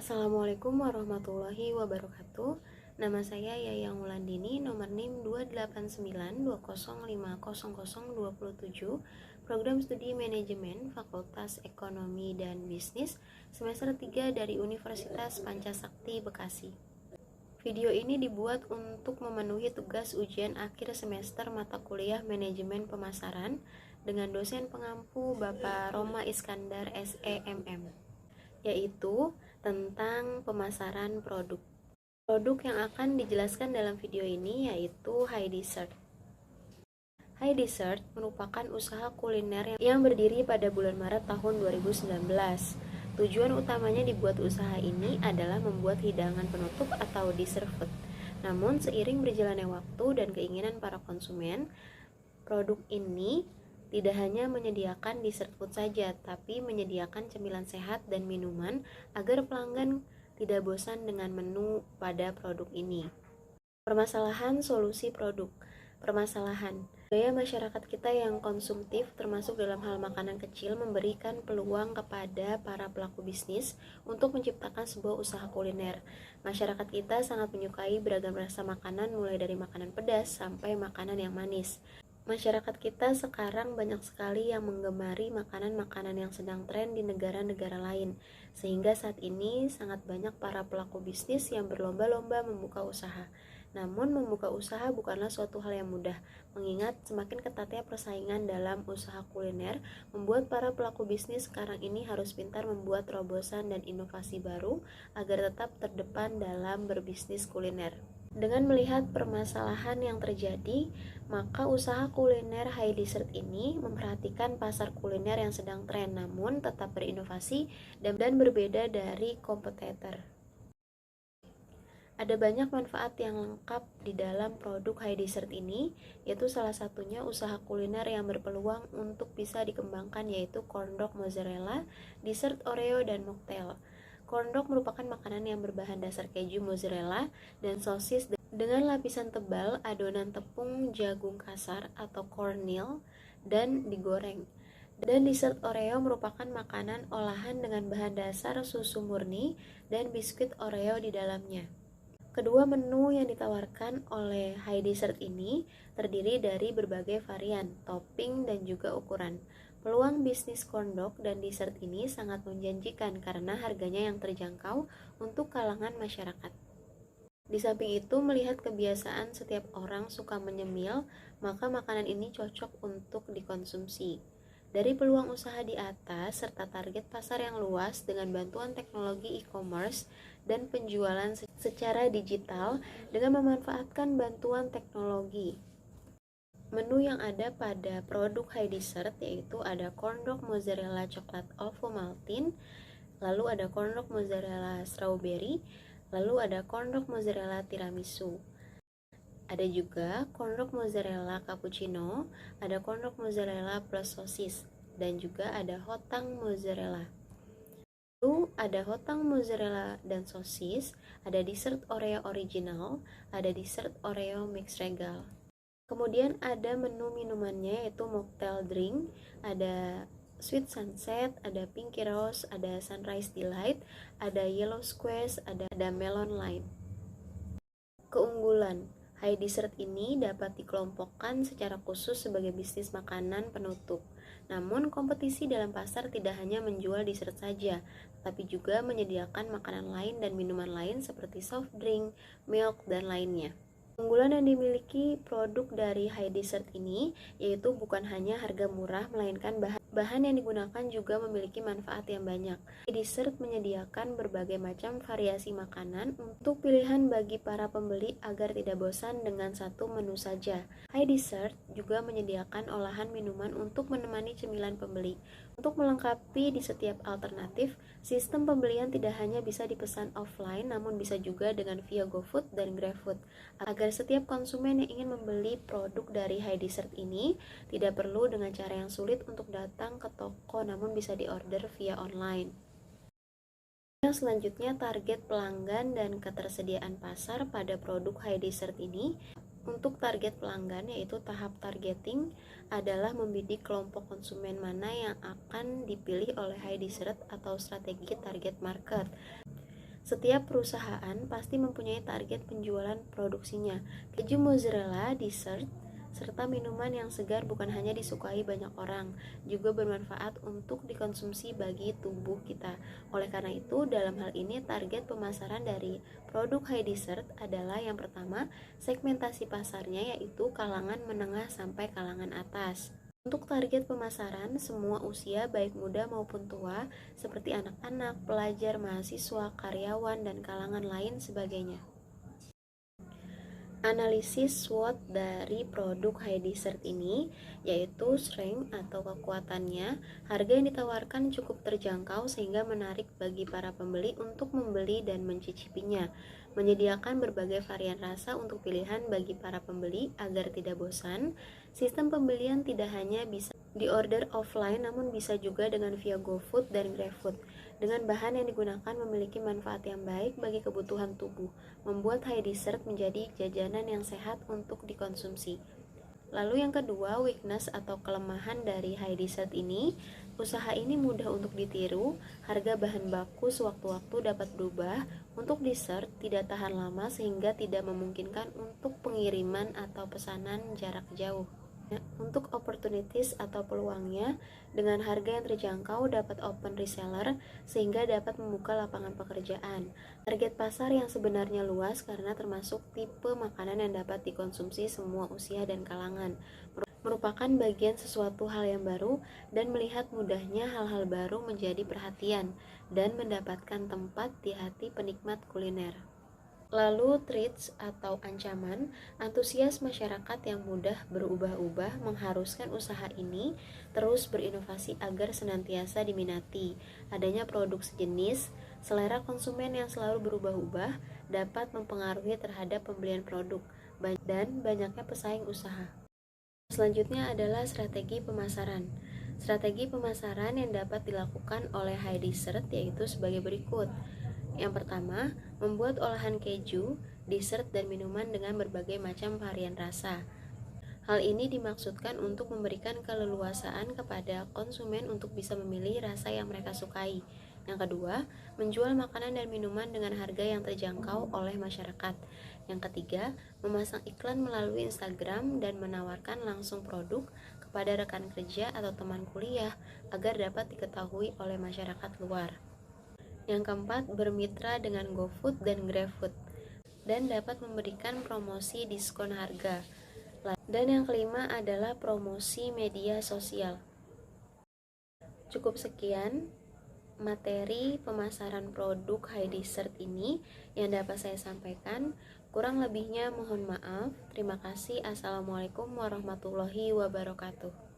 Assalamualaikum warahmatullahi wabarakatuh. Nama saya Yayang Wulandini, nomor NIM 28920500027, Program Studi Manajemen Fakultas Ekonomi dan Bisnis, semester 3 dari Universitas Pancasakti, Bekasi. Video ini dibuat untuk memenuhi tugas ujian akhir semester mata kuliah Manajemen Pemasaran dengan dosen pengampu Bapak Roma Iskandar SEMM, yaitu tentang pemasaran produk. Produk yang akan dijelaskan dalam video ini yaitu Hai Dessert. Hai Dessert merupakan usaha kuliner yang berdiri pada bulan Maret tahun 2019. Tujuan utamanya dibuat usaha ini adalah membuat hidangan penutup atau dessert food. Namun seiring berjalannya waktu dan keinginan para konsumen, produk ini tidak hanya menyediakan dessert food saja, tapi menyediakan cemilan sehat dan minuman agar pelanggan tidak bosan dengan menu pada produk ini. Permasalahan solusi produk. Permasalahan gaya masyarakat kita yang konsumtif, termasuk dalam hal makanan kecil, memberikan peluang kepada para pelaku bisnis untuk menciptakan sebuah usaha kuliner. Masyarakat kita sangat menyukai beragam rasa makanan, mulai dari makanan pedas sampai makanan yang manis. Masyarakat kita sekarang banyak sekali yang menggemari makanan-makanan yang sedang tren di negara-negara lain, sehingga saat ini sangat banyak para pelaku bisnis yang berlomba-lomba membuka usaha. Namun membuka usaha bukanlah suatu hal yang mudah, mengingat semakin ketatnya persaingan dalam usaha kuliner, membuat para pelaku bisnis sekarang ini harus pintar membuat terobosan dan inovasi baru agar tetap terdepan dalam berbisnis kuliner. Dengan melihat permasalahan yang terjadi, maka usaha kuliner Hai Dessert ini memperhatikan pasar kuliner yang sedang tren, namun tetap berinovasi dan berbeda dari kompetitor. Ada banyak manfaat yang lengkap di dalam produk Hai Dessert ini, yaitu salah satunya usaha kuliner yang berpeluang untuk bisa dikembangkan, yaitu corn dog mozzarella, dessert Oreo, dan mocktail. Corn dog merupakan makanan yang berbahan dasar keju mozzarella dan sosis dengan lapisan tebal adonan tepung jagung kasar atau cornmeal dan digoreng. Dan dessert Oreo merupakan makanan olahan dengan bahan dasar susu murni dan biskuit Oreo di dalamnya. Kedua menu yang ditawarkan oleh Hai Dessert ini terdiri dari berbagai varian, topping, dan juga ukuran. Peluang bisnis corn dog dan dessert ini sangat menjanjikan karena harganya yang terjangkau untuk kalangan masyarakat. Di samping itu, melihat kebiasaan setiap orang suka menyemil, maka makanan ini cocok untuk dikonsumsi. Dari peluang usaha di atas serta target pasar yang luas dengan bantuan teknologi e-commerce dan penjualan secara digital dengan memanfaatkan bantuan teknologi. Menu yang ada pada produk Hai Dessert yaitu ada corn dog mozzarella coklat Ovomaltine, lalu ada corn dog mozzarella strawberry, lalu ada corn dog mozzarella tiramisu. Ada juga corn dog mozzarella cappuccino, ada corn dog mozzarella plus sosis, dan juga ada hotang mozzarella. Lalu ada hotang mozzarella dan sosis, ada dessert Oreo original, ada dessert Oreo mix regal. Kemudian ada menu minumannya yaitu mocktail drink, ada sweet sunset, ada pinky rose, ada sunrise delight, ada yellow squash, ada melon lime. Keunggulan Hai Dessert ini dapat dikelompokkan secara khusus sebagai bisnis makanan penutup. Namun kompetisi dalam pasar tidak hanya menjual dessert saja, tapi juga menyediakan makanan lain dan minuman lain seperti soft drink, milk, dan lainnya. Keunggulan yang dimiliki produk dari Hai Dessert ini yaitu bukan hanya harga murah, melainkan bahan yang digunakan juga memiliki manfaat yang banyak. Hai Dessert menyediakan berbagai macam variasi makanan untuk pilihan bagi para pembeli agar tidak bosan dengan satu menu saja. Hai Dessert juga menyediakan olahan minuman untuk menemani cemilan pembeli. Untuk melengkapi di setiap alternatif, sistem pembelian tidak hanya bisa dipesan offline, namun bisa juga dengan via GoFood dan GrabFood. Agar setiap konsumen yang ingin membeli produk dari Hai Dessert ini tidak perlu dengan cara yang sulit untuk datang ke toko, namun bisa diorder via online. Yang selanjutnya, target pelanggan dan ketersediaan pasar pada produk Hai Dessert ini. Untuk target pelanggan, yaitu tahap targeting, adalah membidik kelompok konsumen mana yang akan dipilih oleh Hai Dessert atau strategi target market. Setiap perusahaan pasti mempunyai target penjualan produksinya. Keju mozzarella, dessert, serta minuman yang segar bukan hanya disukai banyak orang, juga bermanfaat untuk dikonsumsi bagi tubuh kita. Oleh karena itu, dalam hal ini target pemasaran dari produk high dessert adalah yang pertama, segmentasi pasarnya yaitu kalangan menengah sampai kalangan atas. Untuk target pemasaran, semua usia baik muda maupun tua, seperti anak-anak, pelajar, mahasiswa, karyawan, dan kalangan lain sebagainya. Analisis SWOT dari produk high dessert ini yaitu strength atau kekuatannya, harga yang ditawarkan cukup terjangkau sehingga menarik bagi para pembeli untuk membeli dan mencicipinya, menyediakan berbagai varian rasa untuk pilihan bagi para pembeli agar tidak bosan. Sistem pembelian tidak hanya bisa diorder offline namun bisa juga dengan via GoFood dan GrabFood. Dengan bahan yang digunakan memiliki manfaat yang baik bagi kebutuhan tubuh, membuat high dessert menjadi jajanan yang sehat untuk dikonsumsi. Lalu yang kedua, weakness atau kelemahan dari high dessert ini, usaha ini mudah untuk ditiru, harga bahan baku sewaktu-waktu dapat berubah, untuk dessert tidak tahan lama sehingga tidak memungkinkan untuk pengiriman atau pesanan jarak jauh. Untuk opportunities atau peluangnya, dengan harga yang terjangkau dapat open reseller sehingga dapat membuka lapangan pekerjaan. Target pasar yang sebenarnya luas karena termasuk tipe makanan yang dapat dikonsumsi semua usia dan kalangan. Merupakan bagian sesuatu hal yang baru dan melihat mudahnya hal-hal baru menjadi perhatian dan mendapatkan tempat di hati penikmat kuliner. Lalu threats atau ancaman, antusias masyarakat yang mudah berubah-ubah mengharuskan usaha ini terus berinovasi agar senantiasa diminati. Adanya produk sejenis, selera konsumen yang selalu berubah-ubah dapat mempengaruhi terhadap pembelian produk dan banyaknya pesaing usaha. Selanjutnya adalah strategi pemasaran. Strategi pemasaran yang dapat dilakukan oleh high dessert yaitu sebagai berikut. Yang pertama, membuat olahan keju, dessert, dan minuman dengan berbagai macam varian rasa. Hal ini dimaksudkan untuk memberikan keleluasaan kepada konsumen untuk bisa memilih rasa yang mereka sukai. Yang kedua, menjual makanan dan minuman dengan harga yang terjangkau oleh masyarakat. Yang ketiga, memasang iklan melalui Instagram dan menawarkan langsung produk kepada rekan kerja atau teman kuliah agar dapat diketahui oleh masyarakat luar. Yang keempat, bermitra dengan GoFood dan GrabFood dan dapat memberikan promosi diskon harga. Dan yang kelima adalah promosi media sosial. Cukup sekian materi pemasaran produk high dessert ini yang dapat saya sampaikan. Kurang lebihnya mohon maaf. Terima kasih. Assalamualaikum warahmatullahi wabarakatuh.